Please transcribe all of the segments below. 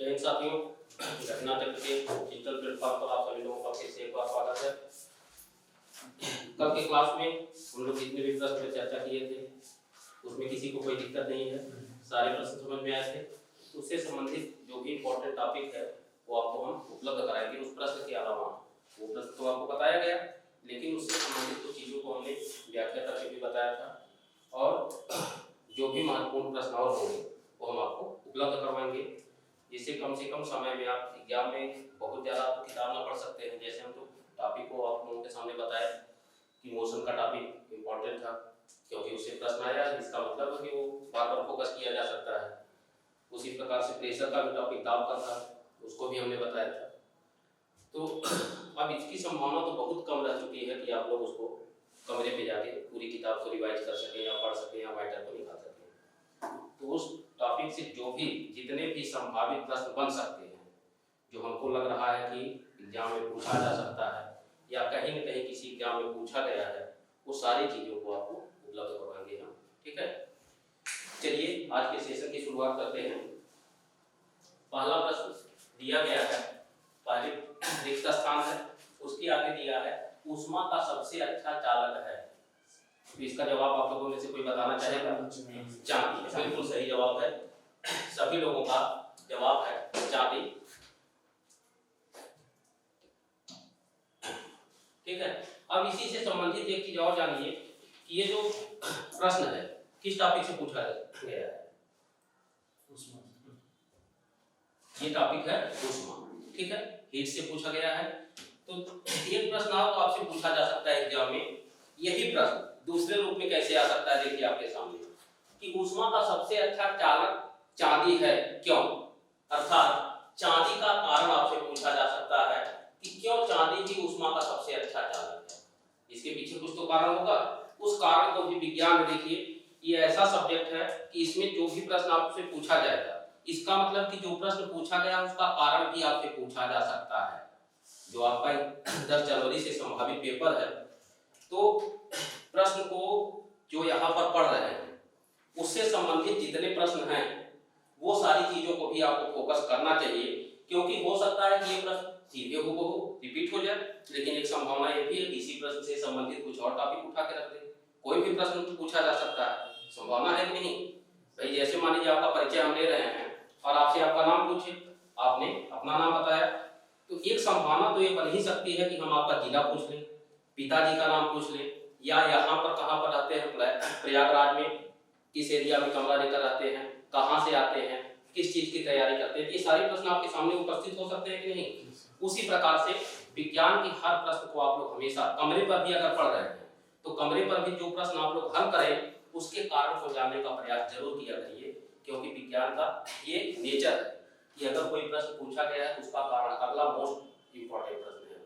जय हिंद साथियों, घटना चक्र के डिजिटल प्लेटफॉर्म पर आप सभी लोगों का फिर से एक बार स्वागत है। कल के क्लास में हम लोग जितने भी प्रश्न पर चर्चा किए थे उसमें किसी को कोई दिक्कत नहीं है, सारे प्रश्न समझ में आए थे। तो उससे संबंधित जो भी इम्पोर्टेंट टॉपिक है वो आपको हम उपलब्ध कराएंगे। उस प्रश्न के अलावा वो प्रश्न तो आपको बताया गया, लेकिन उससे संबंधित कुछ चीज़ों को हमने व्याख्या करके भी बताया था, और जो भी महत्वपूर्ण प्रश्न और होंगे वो हम आपको उपलब्ध करवाएंगे, जिससे कम से कम समय में आप एग्जाम में बहुत ज़्यादा किताब ना पढ़ सकते हैं। जैसे हम तो टॉपिक को आप लोगों के सामने बताया कि मोशन का टॉपिक इम्पोर्टेंट था, क्योंकि उससे प्रश्न आया, इसका मतलब है कि वो बार बार फोकस किया जा सकता है। उसी प्रकार से प्रेशर का भी टॉपिक दाब का था, उसको भी हमने बताया था। तो अब इसकी संभावना तो बहुत कम रह चुकी है कि आप लोग उसको कमरे पे जाके पूरी किताब को रिवाइज कर सकें या पढ़ सकें या मैटर को निकाल सकें। तो उस टॉपिक से जो भी जितने भी संभावित प्रश्न बन सकते हैं, जो हमको लग रहा है कि एग्जाम में पूछा जा सकता है या कहीं न कहीं किसी एग्जाम में पूछा गया है, वो सारी चीज़ों को आपको उपलब्ध करवाएंगे हम। ठीक है, चलिए आज के सेशन की शुरुआत करते हैं। पहला प्रश्न दिया गया है, पहले रिक्त स्थान है, उसके आगे दिया है ऊष्मा का सबसे अच्छा चालक है। तो इसका जवाब आप लोगों में से कोई बताना चाहेगा? चांदी। बिल्कुल सही जवाब है, सभी लोगों का जवाब है चांदी। ठीक है, अब इसी से संबंधित एक चीज और जानिए कि ये जो प्रश्न है किस टॉपिक से पूछा गया है? ये टॉपिक है ऊष्मा। ठीक है, हीट से पूछा गया है। तो एक प्रश्न और तो आपसे पूछा जा सकता है एग्जाम में, यही प्रश्न दूसरे रूप में कैसे आ सकता है? देखिए आपके सामने कि ऊष्मा का सबसे अच्छा चालक चांदी है, क्यों? अर्थात चांदी का कारण आपसे पूछा जा सकता है कि क्यों चांदी ही ऊष्मा का सबसे अच्छा चालक है। इसके पीछे कुछ तो कारण होगा, उस कारण को भी विज्ञान में देखिए ये ऐसा सब्जेक्ट है कि इसमें जो भी प्रश्न आपसे पूछा जाएगा, इसका मतलब कि जो प्रश्न पूछा गया उसका कारण भी आपसे पूछा जा सकता है। जो आपका 10 जनवरी से संभावित पेपर है, तो प्रश्न को जो यहाँ पर पढ़ रहे हैं उससे संबंधित जितने प्रश्न हैं वो सारी चीजों को भी आपको फोकस करना चाहिए, क्योंकि हो सकता है कि ये प्रश्न सीधे हूबहू रिपीट हो जाए, लेकिन एक संभावना ये भी है कि इसी प्रश्न से संबंधित कुछ और टॉपिक उठा के रख दे। कोई भी प्रश्न पूछा जा सकता है, संभावना है कि नहीं भाई? जैसे मान लीजिए आपका परिचय हम ले रहे हैं और आपसे आपका नाम पूछे, आपने अपना नाम बताया, तो एक संभावना तो ये बन ही सकती है कि हम आपका जिला पूछ लें, पिताजी का नाम पूछ लें, या यहाँ पर कहाँ पर रहते हैं, प्रयागराज में किस एरिया में कमरा लेकर रहते हैं, कहाँ से आते हैं, किस चीज की तैयारी करते हैं। ये सारे प्रश्न आपके सामने उपस्थित हो सकते हैं कि नहीं? उसी प्रकार से विज्ञान के हर प्रश्न को आप लोग हमेशा कमरे पर भी अगर पढ़ रहे हैं तो कमरे पर भी जो प्रश्न आप लोग हल करें उसके कारण को जानने का प्रयास जरूर किया करिए, क्योंकि विज्ञान का ये नेचर है कि अगर कोई प्रश्न पूछा गया है उसका कारण अगला मोस्ट इंपॉर्टेंट प्रश्न है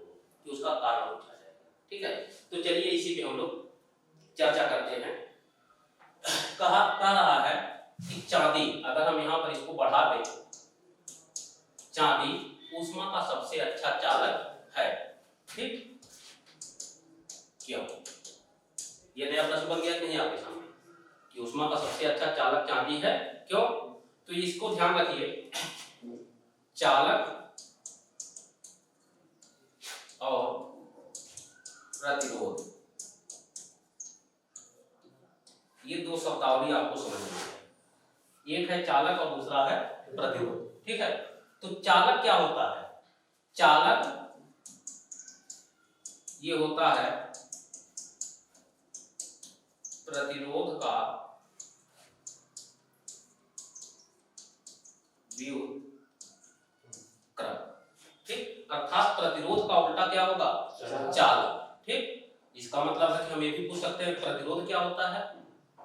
कि उसका कारण पूछा जाएगा। ठीक है, तो चलिए इसी पे हम लोग चर्चा करते हैं। कह रहा है कि चांदी, अगर हम यहाँ पर इसको बढ़ा दें, चांदी ऊष्मा का सबसे अच्छा चालक है। ठीक, क्यों? ये नया प्रश्न बन गया कि नहीं आपके सामने कि ऊष्मा का सबसे अच्छा चालक चांदी है, क्यों? तो इसको ध्यान रखिए, चालक और प्रतिरोध, ये दो शब्दावली आपको समझनी है। एक है चालक और दूसरा है प्रतिरोध। ठीक है, तो चालक क्या होता है? चालक ये होता है प्रतिरोध का व्युत्क्रम। ठीक, अर्थात प्रतिरोध का उल्टा क्या होगा? चालक। ठीक, इसका मतलब है कि हम ये भी पूछ सकते हैं प्रतिरोध क्या होता है,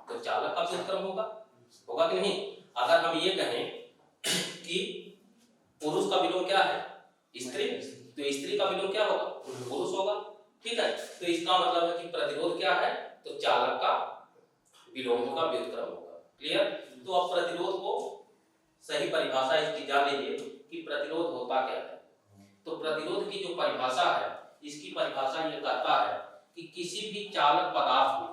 तो चालक का व्युत्क्रम होगा कि नहीं? अगर हम ये कहें कि पुरुष का विलोम क्या है? स्त्री, तो स्त्री का विलोम क्या होगा? पुरुष होगा। ठीक है, तो इसका मतलब है कि प्रतिरोध क्या है? तो चालक का विलोम होगा, व्युत्क्रम होगा। क्लियर? तो अब प्रतिरोध को सही परिभाषा इसकी जान लीजिए कि प्रतिरोध होता क्या है। तो प्रतिरोध की जो परिभाषा है, इसकी परिभाषा ये कहता है कि किसी भी चालक पदार्थ में,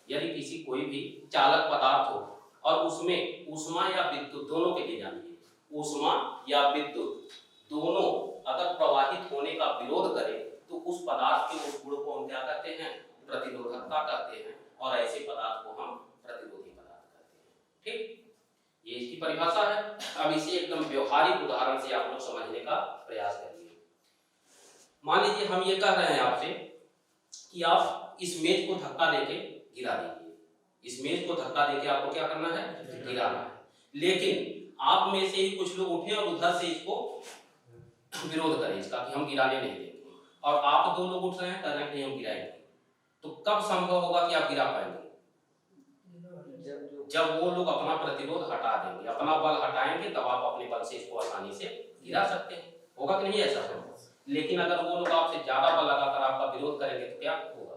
यदि किसी कोई भी चालक पदार्थ हो और उसमें ऊष्मा या विद्युत दोनों के लिए जानिए, ऊष्मा या विद्युत दोनों अगर प्रवाहित होने का विरोध करें तो उस पदार्थ के उस गुण को हम क्या कहते हैं, प्रतिरोधकता कहते हैं, और ऐसे पदार्थ को हम प्रतिरोधी पदार्थ कहते हैं। ठीक, ये इसकी परिभाषा है। अब इसे एकदम व्यवहारिक उदाहरण से आप लोग समझने का प्रयास करिए। मान लीजिए हम ये कह रहे हैं आपसे कि आप इस मेज को धक्का देके गिरा दीजिए। इस मेज को धक्का देके आपको क्या करना है, गिराना है। लेकिन आप में से ही कुछ लोग उठे और उधर से इसको विरोध करें इसका कि हम गिराने नहीं देंगे, और आप दो लोग उठ रहे हैं, कह रहे हैं कि हम गिराएंगे। तो कब संभव होगा कि आप गिरा पाएंगे? जब वो लोग अपना प्रतिरोध हटा देंगे, अपना बल हटाएंगे, तब आप अपने बल से इसको आसानी से गिरा सकते हैं। होगा कि नहीं ऐसा संभव? लेकिन अगर वो लोग आपसे ज्यादा बल लगाकर आपका विरोध करेंगे तो क्या होगा?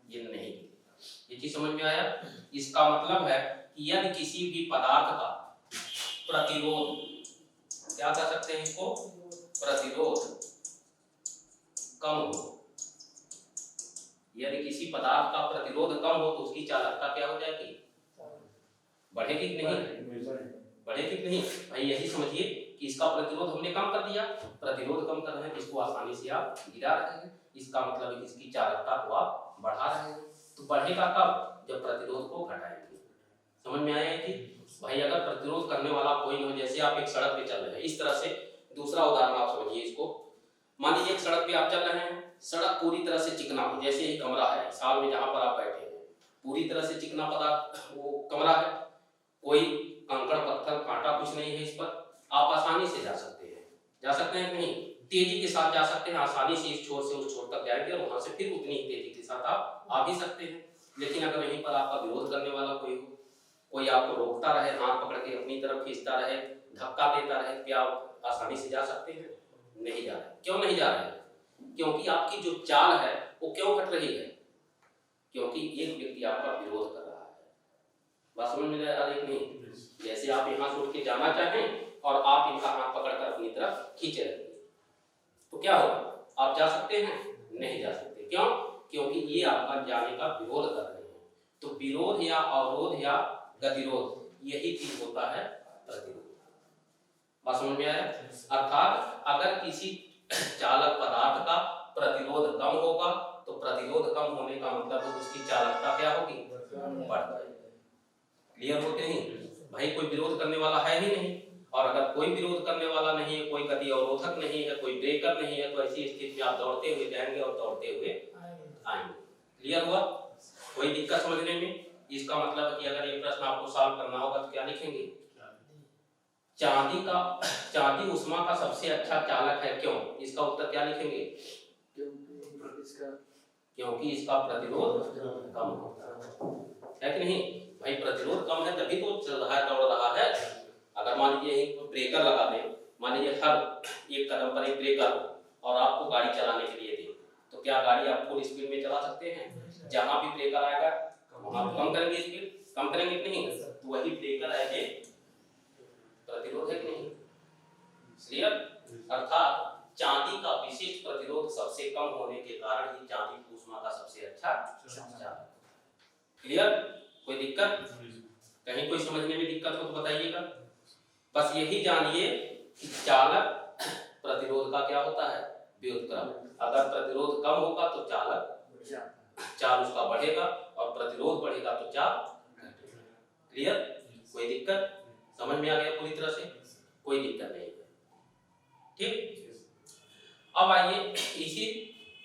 ये नहीं गिरेगा। ये चीज समझ में आया? इसका मतलब है कि यदि किसी भी पदार्थ का प्रतिरोध, क्या कह सकते हैं इसको, प्रतिरोध कम हो, यदि किसी पदार्थ का प्रतिरोध कम हो तो उसकी चालकता क्या हो जाएगी? बढ़ेगी कि नहीं? बढ़ेगी कि नहीं? भाई यही समझिए कि इसका प्रतिरोध हमने कम कर दिया, प्रतिरोध कम कर रहे हैं, इसको आसानी से आप गिरा रहे हैं। इसका मतलब है कि इसकी चालकता को आप बढ़ा रहे हैं। तो बढ़ेगा कब? जब प्रतिरोध को घटाएंगे। समझ में आया कि भाई अगर प्रतिरोध करने वाला कोई न हो, जैसे आप एक सड़क पे चल रहे हैं, इस तरह से दूसरा उदाहरण आप समझिए इसको। मान लीजिए एक सड़क पे आप चल रहे हैं, सड़क पूरी तरह से चिकना हो, जैसे ही कमरा है साल में जहां पर आप बैठे हैं, पूरी तरह से चिकना पदार्थ वो कमरा है, कोई कंकड़ पत्थर कांटा कुछ नहीं है इस पर, आप आसानी से जा सकते हैं। जा सकते हैं नहीं? तेजी के साथ जा सकते हैं, आसानी से इस छोर से उस छोर तक जाएंगे और वहां से फिर उतनी ही तेजी के साथ आप आ भी सकते हैं। लेकिन अगर यहीं पर आपका विरोध करने वाला कोई हो, कोई आपको रोकता रहे, हाथ पकड़ के अपनी तरफ खींचता रहे, धक्का देता रहे, क्या आप आसानी से जा सकते हैं? नहीं जा रहे। क्यों नहीं जा रहे? क्योंकि आपकी जो चाल है वो क्यों घट रही है? क्योंकि एक व्यक्ति आपका विरोध कर रहा है। बात समझ में आ रही नहीं? जैसे आप यहाँ से उठ के जाना चाहें और आप इनका हाथ पकड़कर अपनी तरफ खींचे रहेंगे तो क्या होगा? आप जा सकते हैं? नहीं जा सकते। क्यों? क्योंकि ये आपका जाने का विरोध कर रहे हैं। तो विरोध या अवरोध या गतिरोध यही चीज होता है प्रतिरोध। बात समझ में आया? अर्थात अगर किसी चालक पदार्थ का प्रतिरोध कम होगा तो प्रतिरोध कम होने का मतलब उसकी चालकता क्या होगी? बढ़ जाएगी। क्लियर हो कि नहीं? भाई कोई विरोध करने वाला है ही नहीं, और अगर कोई विरोध करने वाला नहीं है, कोई गति अवरोधक नहीं है, कोई ब्रेकर नहीं है, तो ऐसी स्थिति में आप दौड़ते हुए जाएंगे और दौड़ते हुए आएंगे। क्लियर हुआ? कोई दिक्कत समझने में? इसका मतलब है कि अगर ये प्रश्न आपको सॉल्व करना होगा तो क्या लिखेंगे? चांदी ऊष्मा का सबसे अच्छा चालक है। क्यों? इसका उत्तर क्या लिखेंगे? क्योंकि इसका प्रतिरोध कम होता है कि नहीं? भाई प्रतिरोध कम है तभी तो चल रहा है, दौड़ रहा है। अगर मान लीजिए एक ब्रेकर लगा दें, मान लीजिए हर एक कदम पर एक ब्रेकर हो और आपको गाड़ी चलाने के लिए दें, तो क्या गाड़ी आप फुल स्पीड में चला सकते हैं? जहां भी ब्रेकर आएगा वहां कम करेंगे स्पीड, कम करेंगे कि नहीं? तो वही ब्रेकर है प्रतिरोध है कि नहीं? क्लियर? अर्थात चांदी का विशिष्ट प्रतिरोध सबसे कम होने के कारण ही चांदी ऊष्मा का सबसे अच्छा चालक। क्लियर? कोई दिक्कत? कहीं कोई समझने में दिक्कत हो तो बताइएगा। बस यही जानिए कि चालक प्रतिरोध का क्या होता है? व्युत्क्रम। अगर प्रतिरोध कम होगा तो चाल उसका बढ़ेगा, और प्रतिरोध बढ़ेगा तो चाल घटेगा। क्लियर? कोई दिक्कत? समझ में आ गया पूरी तरह से? कोई दिक्कत नहीं है। ठीक, अब आइए इसी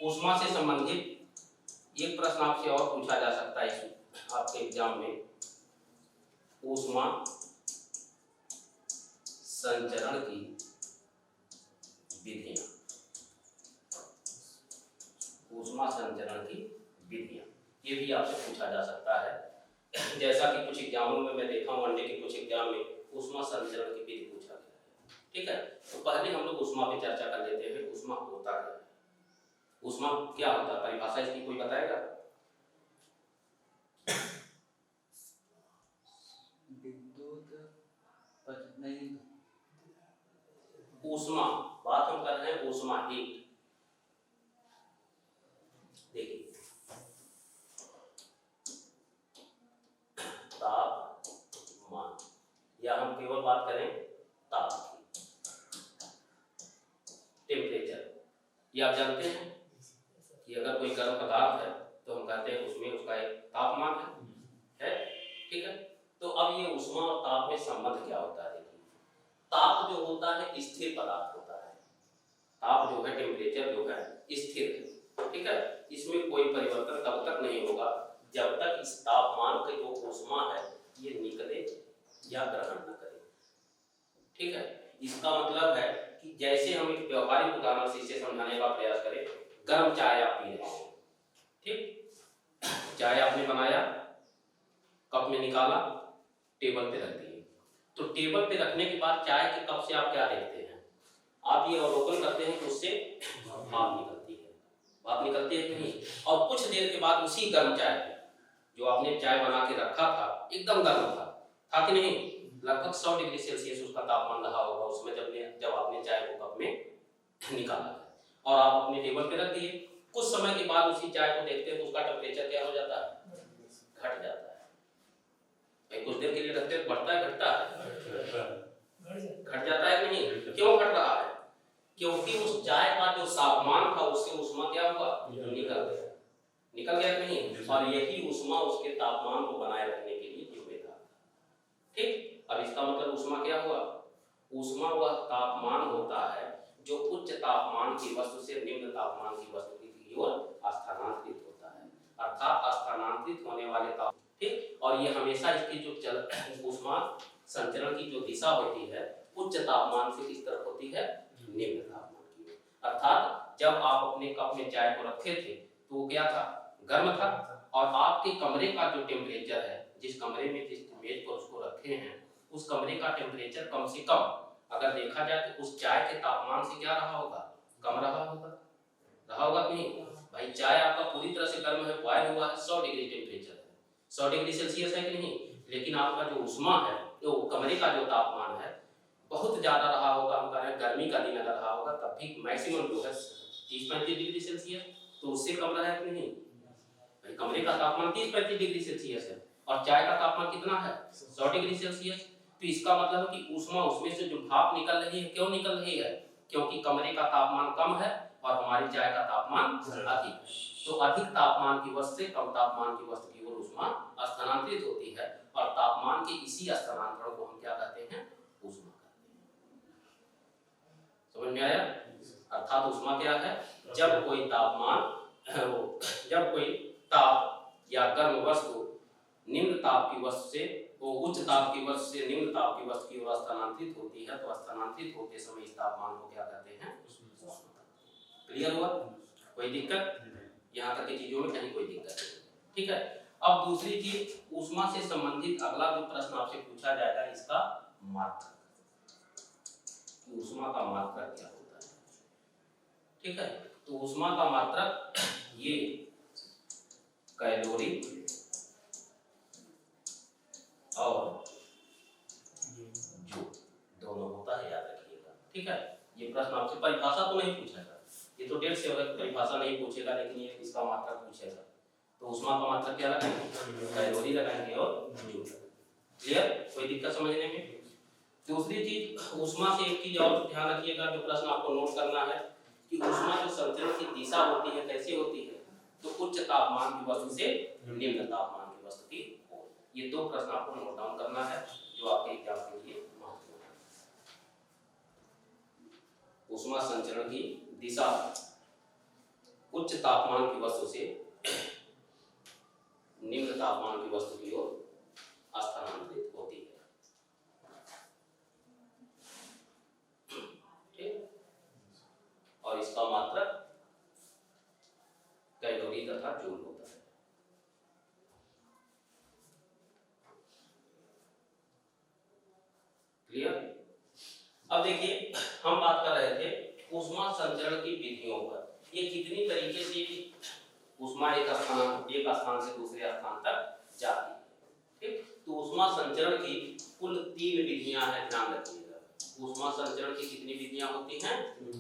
ऊष्मा से संबंधित एक प्रश्न आपसे और पूछा जा सकता है इस आपके एग्जाम में। ऊष्मा संचरण की विधियां, ऊष्मा संचरण की विधियां, ये भी आपसे पूछा जा सकता है। जैसा कि कुछ एग्जामों में मैं देखा हूं, अंडे के कुछ एग्जाम में ऊष्मा संचरण की विधि पूछा गया है। ठीक है, तो पहले हम लोग ऊष्मा पे चर्चा कर लेते हैं। ऊष्मा होता क्या है? ऊष्मा क्या होता है? परिभाषा इसकी कोई बताएगा? ऊष्मा, बात हम कर रहे हैं ऊष्मा, हीट। देखिए तापमान, या हम केवल बात करें ताप की, ये आप जानते हैं कि अगर कोई गर्म पदार्थ है तो हम कहते हैं उसमें उसका एक तापमान है, ठीक है। तो अब ये ऊष्मा और ताप में संबंध क्या होता है? देखिए, ताप जो होता है स्थिर पदार्थ होता है, ताप जो है टेम्परेचर जो है स्थिर है, ठीक है। इसमें कोई परिवर्तन तब तक नहीं होगा जब तक इस तापमान की जो ऊष्मा है ये निकले या ग्रहण न करे, ठीक है। इसका मतलब है कि जैसे हम एक व्यवहारिक उदाहरण से इसे समझाने का प्रयास करें, गर्म चाय आप पी रहे हैं, ठीक, चाय आपने बनाया, कप में निकाला, टेबल पे रख दिए। तो टेबल पे रखने के बाद चाय के कप से आप क्या देखते हैं? आप ये अवलोकन करते हैं कि उससे भाप निकलती है, भाप निकलती है कि नहीं? और कुछ देर के बाद उसी गर्म चाय जो आपने चाय बना के रखा था एकदम गर्म था कि नहीं? लगभग 100 डिग्री सेल्सियस उसका तापमान रहा होगा उसमें जब आपने चाय को कप में निकाला और आप अपने टेबल पे रख दिए। कुछ समय के बाद उसी चाय को देखते हैं तो उसका टेम्परेचर क्या हो जाता है? घट जाता है। भाई कुछ देर के लिए रखते हैं, बढ़ता है घटता है? घट जाता है कि नहीं? क्यों घट रहा है? क्योंकि उस चाय का जो तापमान था उससे ऊष्मा क्या हुआ? निकल गया कि नहीं? और यही ऊष्मा उसके तापमान को बनाए रखने के लिए जिम्मेदार था, ठीक। अब इसका मतलब ऊष्मा क्या हुआ? ऊष्मा वह तापमान होता है जो उच्च तापमान की वस्तु से निम्न तापमान की वस्तु की ओर स्थानांतरित होता है, अर्थात स्थानांतरित होने वाले ताप, ठीक। और ये हमेशा इसकी जो ऊष्मा संचरण की जो दिशा होती है उच्च तापमान से किस तरफ होती है? निम्न तापमान की। अर्थात जब आप अपने कप में चाय को रखे थे तो वो क्या था? गर्म था, और आपके कमरे का जो टेम्परेचर है, जिस कमरे में जिस मेज पर उसको रखे हैं उस कमरे का टेम्परेचर कम से कम अगर देखा जाए तो उस चाय के तापमान से क्या रहा होगा? कम रहा होगा कि नहीं? भाई चाय आपका पूरी तरह से गर्म है, बॉयल हुआ है, 100 डिग्री टेम्परेचर है, 100 डिग्री सेल्सियस है कि नहीं? लेकिन आपका जो ऊष्मा है, जो कमरे का जो तापमान है बहुत ज्यादा रहा होगा, हम कह रहे हैं गर्मी का दिन अगर रहा होगा तब भी मैक्सिमम जो है 30-35 डिग्री सेल्सियस, तो उससे कम रहा है कि नहीं? भाई कमरे का तापमान 30-35 डिग्री सेल्सियस है और चाय का तापमान कितना है? 100 डिग्री सेल्सियस। तो इसका मतलब है कि ऊष्मा उसमें से जो भाप निकल रही है, क्यों निकल रही है? क्योंकि कमरे का तापमान कम है और हमारी चाय का तापमान अधिक है। तो अधिक तापमान की वस्तु से कम तापमान की वस्तु की ओर ऊष्मा स्थानांतरित होती है और तापमान के इसी स्थानांतरण को हम क्या कहते हैं? ऊष्मा कहते हैं। समझ में आया? अर्थात ऊष्मा क्या है? जब कोई ताप या गर्म वस्तु निम्न ताप की वस्तु से वो उच्च ताप की वस्तु से निम्न ताप की वस्तु की ओर स्थानांतरित होती है, तो स्थानांतरित होते समय इस तापमान को क्या कहते हैं? क्लियर हुआ? कोई दिक्कत? यहाँ तक की चीजों में कहीं कोई दिक्कत नहीं, ठीक है। अब दूसरी चीज, ऊष्मा से संबंधित अगला जो प्रश्न आपसे पूछा जाएगा इसका मात्रक, ऊष्मा का मात्रक क्या होता है, ठीक है। तो ऊष्मा का मात्रक ये कैलोरी और जूल दोनों होता है, याद रखिएगा, ठीक है। ये प्रश्न आपसे परिभाषा तो नहीं पूछेगा, ये तो डेढ़ से परिभाषा नहीं पूछेगा, लेकिन ये इसका मात्रक पूछेगा। तो ऊष्मा का मात्रक क्या लगाएंगे? कैलोरी लगाएंगे और जूल। क्लियर? कोई दिक्कत समझने में? दूसरी चीज, ऊष्मा से एक चीज और ध्यान रखिएगा, जो प्रश्न आपको नोट करना है कि ऊष्मा जो संचरण की दिशा होती है कैसे होती है? तो उच्च तापमान की वस्तु से निम्न तापमान की वस्तु की ओर। ये दो प्रश्न आपको नोट डाउन करना है जो आपके एग्जाम के लिए महत्वपूर्ण है। ऊष्मा संचरण की दिशा उच्च तापमान की वस्तु से निम्न तापमान की वस्तु की ओर स्थानांतरित होती है, ठीक। और इसका मात्रक कैलोरी तथा जूल होता है। क्लियर? अब देखिए, हम बात कर रहे थे ऊष्मा संचरण की विधियों पर, ये कितनी तरीके से ऊष्मा एक स्थान से दूसरे स्थान तक जाती है, ठीक। तो ऊष्मा संचरण की कुल 3 विधियां हैं, ध्यान रखिएगा। ऊष्मा संचरण की कितनी विधियां होती हैं?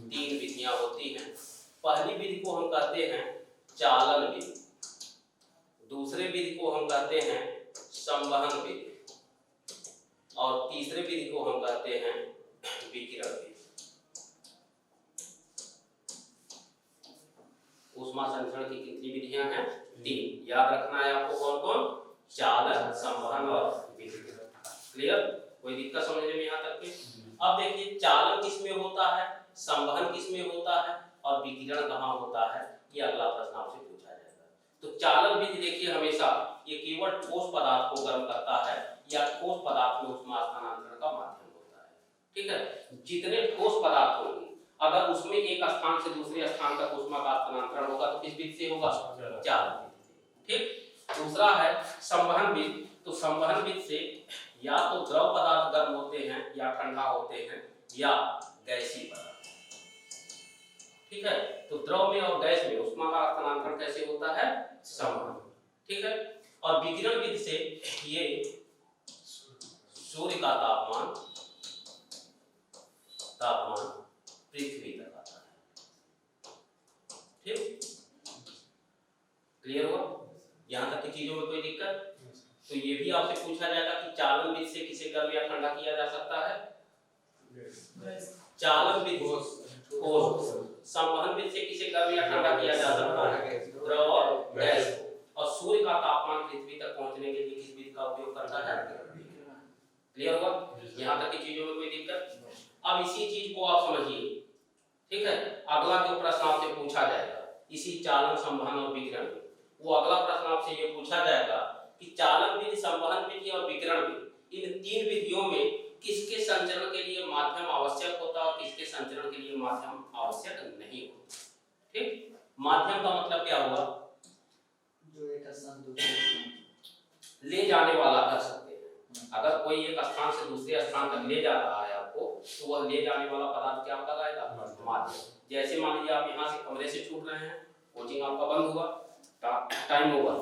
3 विधियां होती हैं। पहली विधि को हम कहते हैं चालन विधि, दूसरे विधि को हम कहते हैं संवहन विधि, और तीसरे विधि को हम कहते हैं विकिरण विधि। ऊष्मा संचरण की कितनी विधियां हैं? 3। याद रखना है आपको कौन कौन? चालन, संवहन और विकिरण। क्लियर? कोई दिक्कत समझने में यहाँ तक के? अब देखिए चालन किस में होता है, संवहन किस में होता है और विकिरण कहाँ होता है, ये अगला प्रश्न आपसे पूछा जाएगा। तो चालन विधि देखिए हमेशा ये केवल ठोस पदार्थ को गर्म करता है या ठोस पदार्थ में ऊष्मा स्थानांतरण का माध्यम होता है। ठीक है, जितने ठोस पदार्थ होंगे अगर उसमें एक स्थान से दूसरे स्थान तक ऊष्मा का स्थानांतरण होगा तो किस विधि से होगा? चालन विधि से। ठीक। दूसरा है संवहन विधि। तो संवहन विधि से या तो द्रव पदार्थ गर्म होते हैं या ठंडा होते हैं या गैसीय पदार्थ। ठीक है, तो द्रव में और गैस में ऊष्मा का स्थानांतरण कैसे होता है? संवहन। ठीक है, और विकिरण विधि से ये सूर्य का तापमान पृथ्वी तक आता है। ठीक, क्लियर हुआ? यहां तक की चीजों में कोई दिक्कत? तो ये भी आपसे पूछा जाएगा कि चालन विधि से किसे गर्म या ठंडा किया जा सकता है? चालन विधि ठोस, संवहन विधि से किसे गर्म या ठंडा किया जा सकता है? द्रव और गैस। और सूर्य का तापमान पृथ्वी तक पहुंचने के लिए किस विधि का उपयोग करता है? क्लियर हुआ? यहां तक की चीजों में कोई दिक्कत? अब इसी चीज को आप समझिए। ठीक है, अगला जो प्रश्न आपसे पूछा जाएगा इसी चालन, संवहन और विकिरण, वो अगला प्रश्न आपसे ये पूछा जाएगा कि चालन विधि, संवहन विधि और विकिरण विधि, इन 3 विधियों में किसके संचरण के लिए माध्यम आवश्यक होता है और किसके संचरण के लिए माध्यम आवश्यक नहीं होता। ठीक, माध्यम का मतलब क्या हुआ? जो एक स्थान दूसरे ले जाने वाला कर सकते हैं। अगर कोई एक स्थान से दूसरे स्थान तक ले जा रहा है आपको, तो वह ले जाने वाला पदार्थ क्या कहलाएगा? माध्यम। जैसे मान लीजिए आप यहाँ से कमरे से छूट रहे हैं, कोचिंग आपका बंद हुआ, टाइम ओवर,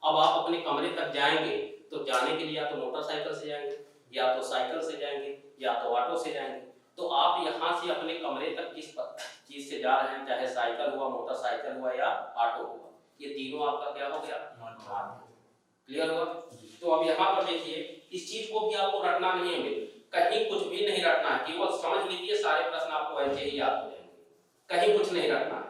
अब आप अपने कमरे तक जाएंगे तो जाने के लिए या तो मोटरसाइकिल से जाएंगे या तो साइकिल से जाएंगे या तो ऑटो से जाएंगे। तो आप यहाँ से अपने कमरे तक किस चीज से जा रहे हैं, चाहे साइकिल हुआ, मोटरसाइकिल हुआ या ऑटो हुआ, ये तीनों आपका क्या हो गया? माध्यम। क्लियर हुआ? तो अब यहाँ पर देखिए इस चीज को भी आपको रटना नहीं है, कहीं कुछ भी नहीं रटना है, केवल समझ लीजिए, सारे प्रश्न आपको ऐसे ही याद हो जाएंगे, कहीं कुछ नहीं रटना है।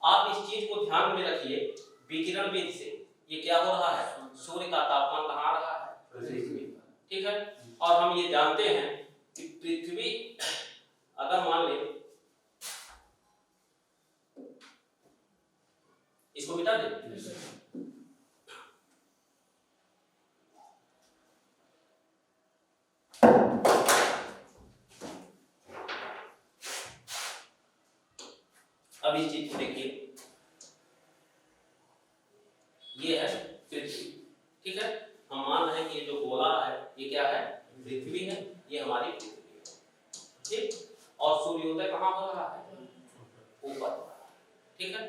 आप इस चीज को ध्यान में रखिए, विकिरण विधि से ये क्या हो रहा है? सूर्य का तापमान कहाँ आ रहा है? पृथ्वी पर। ठीक है, और हम ये जानते हैं कि पृथ्वी अगर मान ले, इसको मिटा दे, अब इस चीज को देखिए, ये है पृथ्वी। ठीक है, हम मान रहे हैं कि ये जो गोला है ये क्या है? पृथ्वी है, ये हमारी पृथ्वी है। ठीक, और सूर्योदय कहाँ हो रहा है? ऊपर। ठीक है,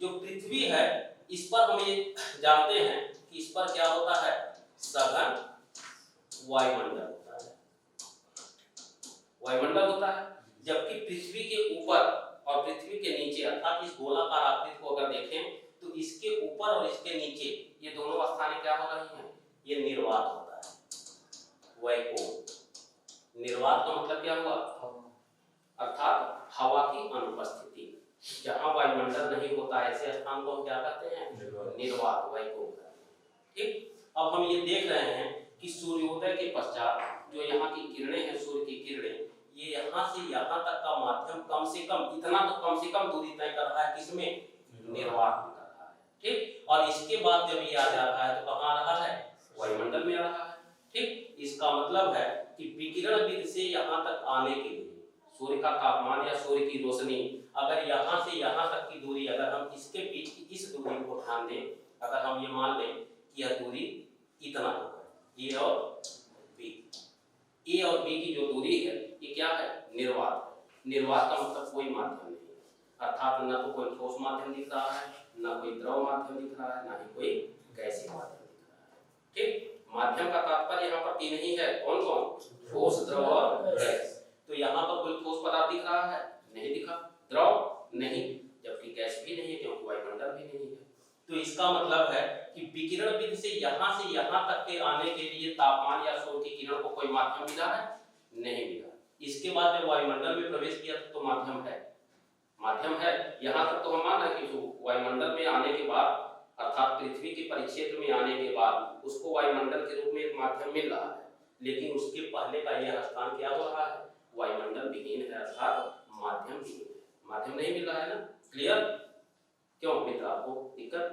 जो पृथ्वी है इस पर हम ये जानते हैं कि इस पर क्या होता है? सघन वायुमंडल होता है, वायुमंडल होता है। जबकि पृथ्वी के ऊपर और पृथ्वी के नीचे, अर्थात इस गोलाकार आकृति को अगर देखें तो इसके ऊपर और इसके नीचे ये दोनों स्थानें क्या हो रही हैं? ये निर्वात होता है, वैकुंठ। निर्वात का मतलब क्या हुआ? अर्थात हवा की अनुपस्थिति, जहां वायुमंडल नहीं होता ऐसे स्थान को हम क्या कहते हैं? निर्वात, वैकुंठ। ठीक, अब हम ये देख रहे हैं कि सूर्योदय के पश्चात जो यहाँ की किरणें हैं, सूर्य की किरणें, ये यहाँ से यहाँ तक का माध्यम कम से कम, इतना तो कम से कम दूरी तय कर रहा है, किसमें? निर्वात में कर रहा है। ठीक, और इसके बाद जब ये आ जा रहा है तो कहाँ आ रहा है? वायुमंडल में आ रहा है। ठीक, इसका मतलब है कि विकिरण विधि से यहाँ तक आने के लिए सूर्य का तापमान या सूर्य की रोशनी, अगर यहाँ से यहाँ तक की दूरी, अगर हम इसके बीच की इस दूरी को ध्यान दें, अगर हम ये मान लें कि यह दूरी इतना होगा, ए और बी, ए और बी की जो दूरी है ये क्या है? निर्वात। निर्वात का मतलब कोई माध्यम नहीं, अर्थात न तो कोई ठोस माध्यम दिख रहा है, न कोई द्रव माध्यम दिख रहा है, न ही कोई गैसीय माध्यम दिख रहा है। ठीक, माध्यम का तात्पर्य यहाँ पर 3 ही है, कौन कौन? ठोस, द्रव और गैस। तो यहाँ पर कोई ठोस पदार्थ दिख रहा है? नहीं दिखा। द्रव नहीं, जबकि गैस भी नहीं है क्योंकि वायुमंडल भी नहीं है। तो इसका मतलब है कि विकिरण विधि से यहाँ तक के आने के लिए तापमान या सूर्य की किरण को कोई माध्यम मिला है? नहीं मिला। इसके बाद जब वायुमंडल में प्रवेश किया तो माध्यम है, माध्यम है। यहाँ तक तो हम मान रहे कि वायुमंडल में आने के बाद अर्थात पृथ्वी के परिक्षेत्र में आने के बाद उसको वायुमंडल के रूप में एक माध्यम मिल रहा है, लेकिन उसके पहले का यह स्थान क्या हो रहा है, वायुमंडल विहीन है अर्थात माध्यम विहीन है, माध्यम नहीं मिल रहा है ना। क्लियर? क्यों मित्र, आपको दिक्कत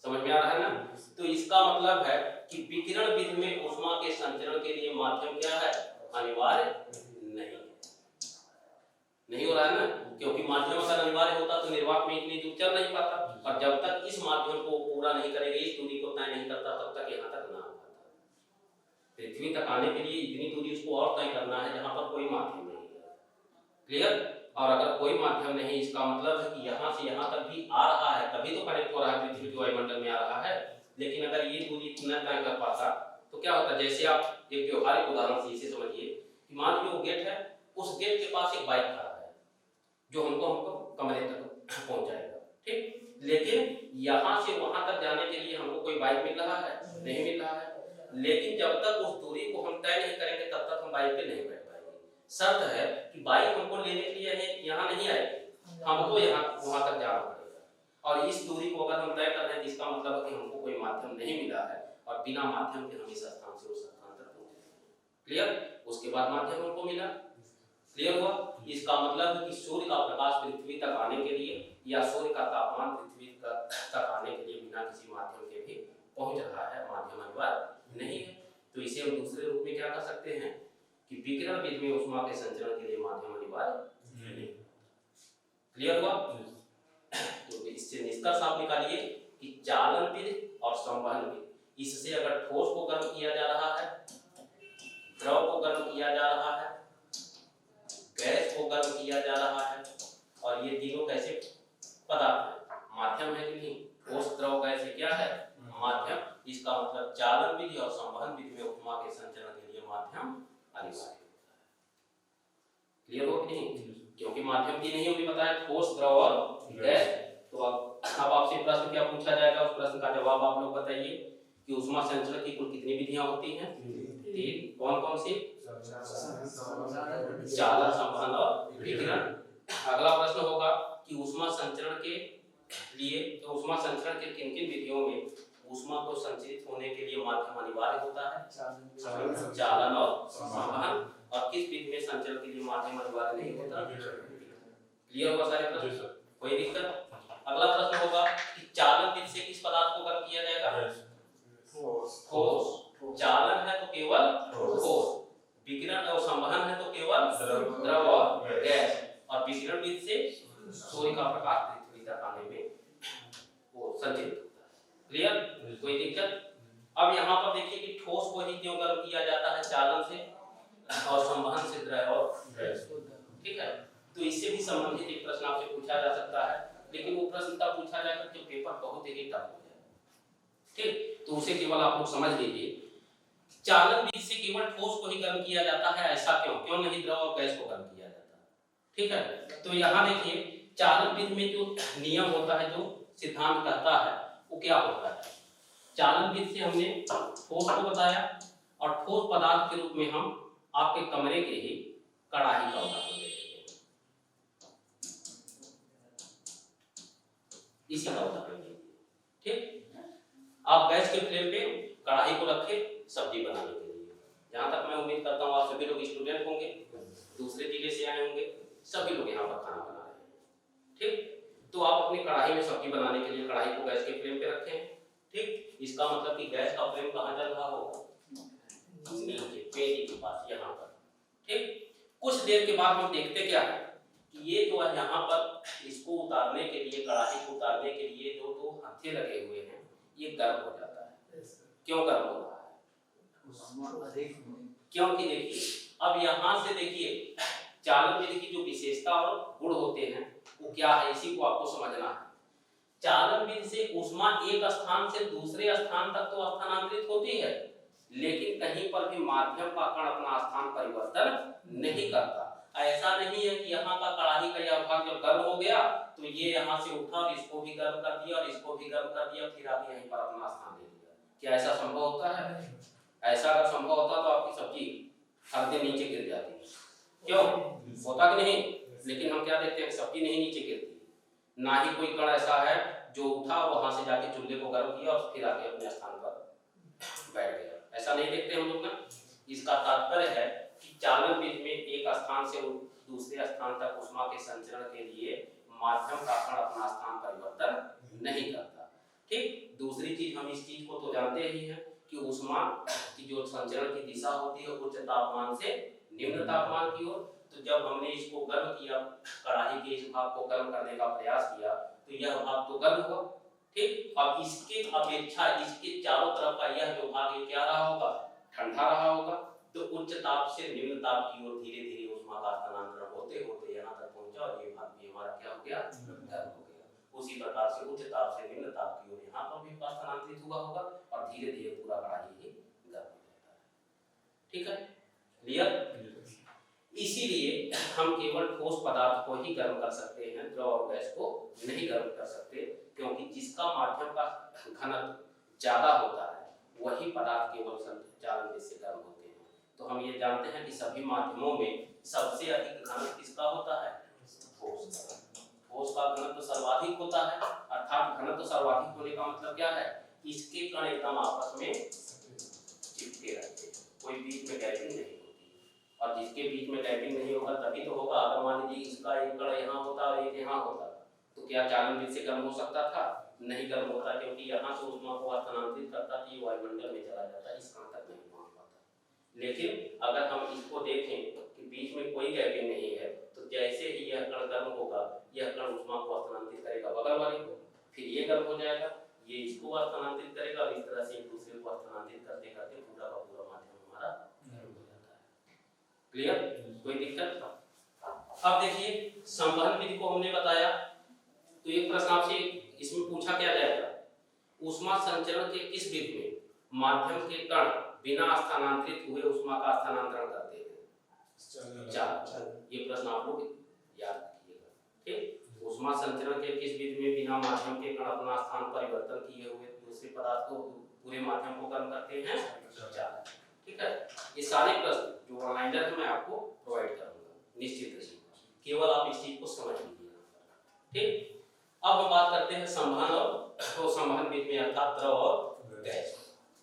समझ में आ रहा है ना? तो इसका मतलब है कि विकिरण विधि में ऊष्मा के संचरण के लिए माध्यम क्या है, अनिवार्य नहीं हो रहा है ना, क्योंकि माध्यम अगर अनिवार्य होता तो निर्वात में इतनी दूर चल नहीं पाता, और जब तक इस माध्यम को पूरा नहीं करेगा, इस दूरी को तय नहीं करता, तब तक यहाँ तक ना आ पाता। पृथ्वी तक आने के लिए इतनी दूरी उसको और तय करना है जहाँ पर कोई माध्यम नहीं है। क्लियर? और अगर कोई माध्यम नहीं, इसका मतलब है कि यहाँ से यहाँ तक भी आ रहा है, तभी तो कनेक्ट हो रहा है, पृथ्वी के वायुमंडल में आ रहा है। लेकिन अगर ये दूरी इतना तय कर पाता तो क्या होता, जैसे आप एक व्यवहारिक उदाहरण से इसे समझिए कि मान लीजिए वो गेट है, उस गेट के पास एक बाइक खड़ा है जो हमको कमरे तक पहुंचाएगा, ठीक। लेकिन यहाँ से वहां तक जाने के लिए हमको कोई बाइक मिल रहा है, नहीं मिल रहा है। लेकिन जब तक उस दूरी को हम तय नहीं करेंगे तब तक हम बाइक पे नहीं बैठ पाएंगे। शर्त है कि बाइक हमको लेने के लिए यहाँ नहीं आएगी, हमको यहाँ वहां तक जाना पड़ेगा। और इस दूरी को अगर हम तय कर रहे हैं, इसका मतलब है कि हमको कोई माध्यम नहीं मिला है, और बिना माध्यम के हम इस स्थान से उस स्थान तक पहुंचे। क्लियर? उसके बाद माध्यम हमको मिला। क्लियर हुआ? इसका मतलब है कि सूर्य का प्रकाश पृथ्वी तक आने के लिए या सूर्य का तापमान पृथ्वी तक आने के लिए बिना किसी माध्यम के भी पहुंच रहा है, माध्यम अनिवार्य नहीं है। तो इसे हम दूसरे रूप में क्या कर सकते हैं कि विकिरण विधि में ऊष्मा के संचरण के लिए माध्यम अनिवार्य नहीं। क्लियर हुआ? तो इससे निष्कर्ष आप निकालिए कि चालन विधि और संवहन विधि, इससे अगर ठोस को गर्म किया जा रहा है, द्रव को गर्म किया जा रहा है, गैस को गर्म किया जा रहा है, और ये तीनों कैसे पदार्थ है, माध्यम है कि नहीं, ठोस द्रव गैस क्या है, माध्यम। इसका मतलब चालन विधि और संवहन विधि में ऊष्मा के संचरण के लिए माध्यम अनिवार्य है। क्लियर हो कि नहीं? क्योंकि माध्यम की नहीं होगी, बताया ठोस द्रव और गैस। तो अब आपसे प्रश्न क्या पूछा जाएगा, उस प्रश्न का जवाब आप लोग बताइए कि ऊष्मा संचरण की कुल कितनी विधियां होती हैं? 3। कौन कौन सी? चालन, संवहन और विकिरण। अगला प्रश्न होगा कि ऊष्मा संचरण के लिए, तो ऊष्मा संचरण के किन किन विधियों में ऊष्मा को संचरित होने के लिए माध्यम अनिवार्य होता है? चालन और संवहन। और किस विधि में संचरण के लिए माध्यम अनिवार्य नहीं होता? क्लियर हुआ सारे प्रश्न? कोई दिक्कत? अगला प्रश्न होगा कि चालन विधि से किस पदार्थ को गर्म किया जाएगा? ठोस। चालन है तो केवल ठोस, विकिरण और संवहन है तो केवल द्रव और गैस, और विकिरण विधि से सूर्य का प्रकाश पृथ्वी तक आने में वो संचरित होता है। क्लियर? कोई दिक्कत? अब यहाँ पर देखिए कि ठोस को ही क्यों गर्म किया जाता है, चालन से और संवहन से द्रव और गैस। ठीक है, तो इससे भी संबंधित एक प्रश्न आपसे पूछा जा सकता है, लेकिन वो प्रश्न तब पूछा जाएगा जब पेपर बहुत ही टफ हो जाए। ठीक, तो उसे केवल आप लोग समझ लीजिए, चालन विधि से केवल ठोस को ही गर्म किया जाता है, ऐसा क्यों नहीं द्रव और गैस को गर्म किया जाता? ठीक है, तो यहाँ देखिए चालन विधि में जो नियम होता है, जो सिद्धांत कहता है, वो क्या होता है? चालन विधि से हमने ठोस को बताया, और ठोस पदार्थ के रूप में हम आपके कमरे के ही कढ़ाई का उदाहरण लेते हैं। इसी का उदाहरण लीजिए। ठीक, आप गैस के फ्लेम पे कढ़ाई को रखे सब्जी बनाने के लिए। जहां तक मैं उम्मीद करता हूँ आप सभी लोग स्टूडेंट होंगे, दूसरे जिले से आए होंगे, सभी लोग यहाँ पर खाना बना रहे हैं। ठीक, तो आप अपनी कढ़ाई में सब्जी बनाने के लिए कढ़ाई को गैस के फ्लेम पे रखें। ठीक, इसका मतलब कि गैस का फ्लेम कहाँ जल रहा होगा? नीचे पेड़ी के पास, यहाँ पर। ठीक, कुछ देर के बाद हम देखते क्या है कि ये जो है यहाँ पर इसको उतारने के लिए, कढ़ाई को उतारने के लिए जो दो हत्थे लगे हुए हैं, ये गर्म हो जाता है। क्यों गर्म हो रहा है? क्योंकि देखिए, अब यहाँ से देखिए चालन विधि की जो विशेषता और गुण होते हैं वो क्या है, इसी को आपको समझना है। चालन विधि से ऊष्मा एक स्थान से दूसरे स्थान तक तो स्थानांतरित होती है, लेकिन कहीं पर भी माध्यम का कण अपना स्थान परिवर्तन नहीं करता। ऐसा नहीं है कि यहाँ का कढ़ाई का यह भाग जब गर्म हो गया तो ये यहाँ से उठा और इसको भी गर्म कर दिया और इसको भी गर्म कर दिया, फिर आप यहीं पर अपना स्थान दे दिया। क्या ऐसा संभव होता है? ऐसा अगर संभव होता तो आपकी सब्जी हर दिन नीचे गिर जाती। क्यों होता कि नहीं? लेकिन हम क्या देखते हैं सबकी नहीं नीचे गिरती, ना ही कोई कण ऐसा है जो उठा वहां से जाके चूल्हे को गर्म किया और फिर आके अपने स्थान पर बैठ गया, ऐसा नहीं देखते हम लोग ना। इसका तात्पर्य है कि चालन विधि में एक स्थान से दूसरे स्थान तक ऊष्मा के संचरण के लिए माध्यम का कण अपना स्थान परिवर्तन नहीं करता। ठीक, दूसरी चीज हम इस चीज को तो जानते ही हैं कि ऊष्मा की जो संचरण की दिशा होती है उच्च तापमान से निम्न तापमान की ओर। तो जब हमने इसको गर्म किया, कढ़ाई के इस भाग को गर्म करने का प्रयास किया तो यह भाग तो गर्म हुआ। ठीक, अब इसके अपेक्षा इसके चारों तरफ का यह जो भाग है क्या रहा होगा, ठंडा रहा होगा। तो उच्च ताप से निम्न ताप की ओर धीरे धीरे ऊष्मा का स्थानांतरण होते होते यहाँ तक पहुंचा और ये भाग भी हमारा क्या हो गया, गर्म हो गया। उसी प्रकार से उच्च ताप से निम्न ताप की ओर यहाँ पर भी स्थानांतरित हुआ होगा और धीरे धीरे पूरा कढ़ाई ही गर्म हो जाता है। ठीक है, क्लियर। इसीलिए हम केवल ठोस पदार्थ को ही गर्म कर सकते हैं, द्रव और गैस को नहीं गर्म कर सकते, क्योंकि जिसका माध्यम का घनत्व ज्यादा होता है वही पदार्थ केवल संचालन विधि से गर्म होते हैं। तो हम ये जानते हैं कि सभी माध्यमों में सबसे अधिक घनत्व किसका होता है, ठोस का। ठोस का घनत्व सर्वाधिक होता है, अर्थात घनत्व सर्वाधिक होने का मतलब क्या है, इसके कण एकदम आपस में चिपके रहते हैं, कोई बीच में गैपिंग नहीं होती। और जिसके बीच में गैपिंग नहीं होगा तभी तो होगा। अगर मान लीजिए इसका एक कण यहाँ होता और एक यहाँ होता तो क्या चालन विधि से गर्म हो सकता था, नहीं गर्म होता, क्योंकि यहाँ से ऊष्मा को स्थानांतरित करता तो ये वायुमंडल में चला जाता, इस कण तक नहीं पहुंच पाता। लेकिन अगर हम इसको देखें कि बीच में कोई गैपिंग नहीं है तो जैसे ही यह कण गर्म होगा यह कण ऊष्मा को स्थानांतरित करेगा बगल वाले को, फिर ये गर्म हो जाएगा, ये इसको स्थानांतरित करेगा और इस तरह से एक दूसरे को स्थानांतरित करते करते पूरा का पूरा माध्यम हमारा गर्म हो जाता है। क्लियर, कोई दिक्कत। अब देखिए संवहन विधि को हमने बताया, तो एक प्रश्न आपसे इसमें पूछा क्या जाएगा, ऊष्मा संचरण के किस विधि में माध्यम के कण बिना स्थानांतरित हुए ऊष्मा का स्थानांतरण करते हैं। चाल, ये प्रश्न आप लोग याद रखिएगा। ठीक, ऊष्मा संचरण के किस विधि में बिना माध्यम के कण अपना स्थान परिवर्तन किए हुए दूसरे पदार्थ को पूरे माध्यम को गर्म करते हैं, चाल। ठीक है, ये सारे प्रश्न जो ऑनलाइन है मैं आपको प्रोवाइड करूंगा, निश्चित रहिए, केवल आप इस चीज को समझ लीजिए। ठीक, अब हम बात करते हैं संवहन और संवहन विधि में, अर्थात द्रव और गैस।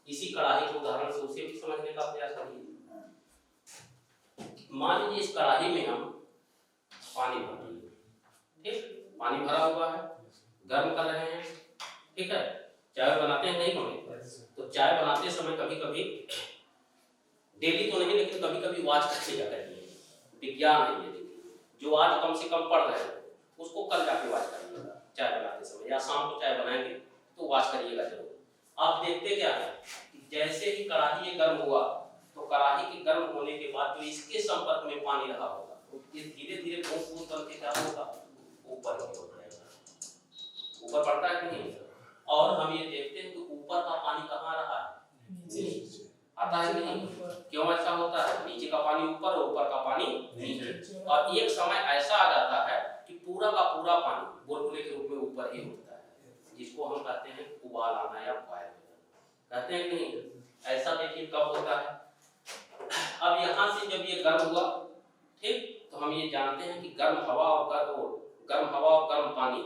इसी कढ़ाई के उदाहरण से उसे भी समझने का प्रयास करिए। मान लीजिए इस कढ़ाई में हम पानी भर रहे हैं, ठीक, पानी भरा हुआ है, गर्म कर रहे हैं। ठीक है, चाय बनाते हैं नहीं हमें, तो चाय बनाते समय कभी कभी, डेली तो नहीं लेकिन कभी कभी वॉच कर लिया करिए, विज्ञान है ये। देखिए जो आज कम से कम पढ़ रहे हैं उसको कल जाके वॉच करिएगा चाय बनाते समय, या शाम को चाय बनाएंगे तो वॉच करिएगा जरूर। आप देखते क्या है कि जैसे ही कढ़ाई ये गर्म हुआ तो कढ़ाई के गर्म होने के बाद जो इसके संपर्क में पानी रहा होगा तो ये धीरे धीरे बूंद बूंद करके क्या होगा, ऊपर की ओर जाएगा, ऊपर बढ़ता है कि नहीं। और हम ये देखते हैं कि ऊपर का पानी कहाँ रहा है, नीचे आता है कि नहीं। क्यों ऐसा होता है, नीचे का पानी ऊपर और ऊपर का पानी नीचे। और एक समय ऐसा आ जाता है कि पूरा का पूरा पानी बुलबुले के रूप में ऊपर ही उठता है, जिसको हम कहते हैं उबाल आना या बॉयल कहते हैं कि नहीं। ऐसा देखिए कब होता है, अब यहाँ से जब ये गर्म हुआ, ठीक, तो हम ये जानते हैं कि गर्म हवा और गर्म पानी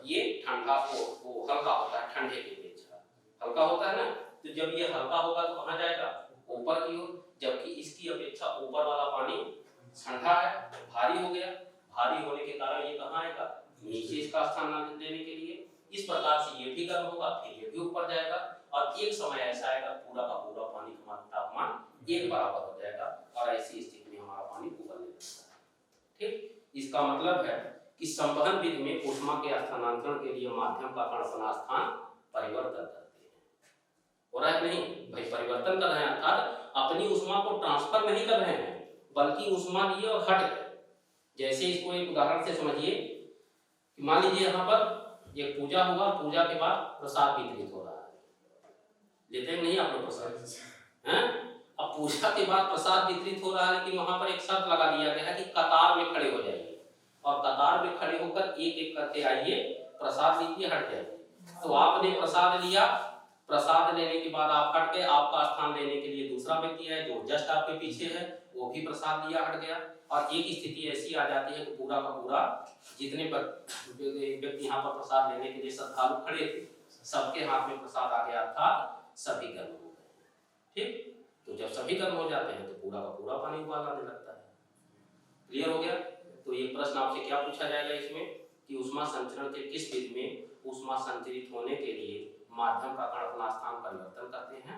ये ठंडा को हल्का होता है, ठंडे की अपेक्षा हल्का होता है ना। तो जब ये हल्का होगा तो कहाँ जाएगा, ऊपर की ओर, जबकि इसकी अपेक्षा ऊपर वाला पानी ठंडा है, भारी हो गया। भारी होने के कारण ये कहाँ आएगा, नीचे इसका स्थान देने के लिए। इस प्रकार से ये भी गर्म होगा, फिर ये भी ऊपर जाएगा और एक समय ऐसा आएगा पूरा का पूरा पानी का तापमान एक बराबर हो जाएगा और ऐसी स्थिति में हमारा पानी उबलने लगता है। ठीक, इसका मतलब है कि संवहन विधि में ऊष्मा के स्थानांतरण के लिए माध्यम का कण अपना स्थान परिवर्तन करते हैं। हो रहा है नहीं भाई, परिवर्तन कर रहे हैं, अर्थात अपनी ऊष्मा को ट्रांसफर नहीं कर रहे हैं बल्कि ऊष्मा लिए और हट गए। जैसे इसको एक उदाहरण से समझिए कि मान लीजिए यहाँ पर एक पूजा हुआ, पूजा के बाद प्रसाद वितरित हो रहा है, लेते हैं नहीं आप लोग प्रसाद हैं। अब पूजा के बाद प्रसाद वितरित हो रहा है, लेकिन वहां पर एक शर्त लगा दिया गया है कि कतार में खड़े हो जाइए और कतार में खड़े होकर एक एक करके आइए, प्रसाद लीजिए, हट जाइए। तो आपने प्रसाद लिया, प्रसाद लेने के बाद आप हट गए, आपका स्थान लेने के लिए दूसरा व्यक्ति है जो जस्ट आपके पीछे है, वो वो भी प्रसाद लिया हट गया। और एक स्थिति ऐसी आ जाती है कि पूरा का पूरा जितने व्यक्ति यहाँ पर प्रसाद लेने के लिए श्रद्धालु खड़े थे, सबके हाथ में प्रसाद आ गया, अर्थात सभी गर्म हो गए। ठीक, तो जब सभी गर्म हो जाते हैं तो पूरा का पूरा पानी उबाल आने लगता है। क्लियर हो गया? तो ये प्रश्न आपसे क्या पूछा जाएगा इसमें कि ऊष्मा संचरण के किस विधि में ऊष्मा संचरित होने के लिए माध्यम का कण अपना स्थान परिवर्तन करते हैं?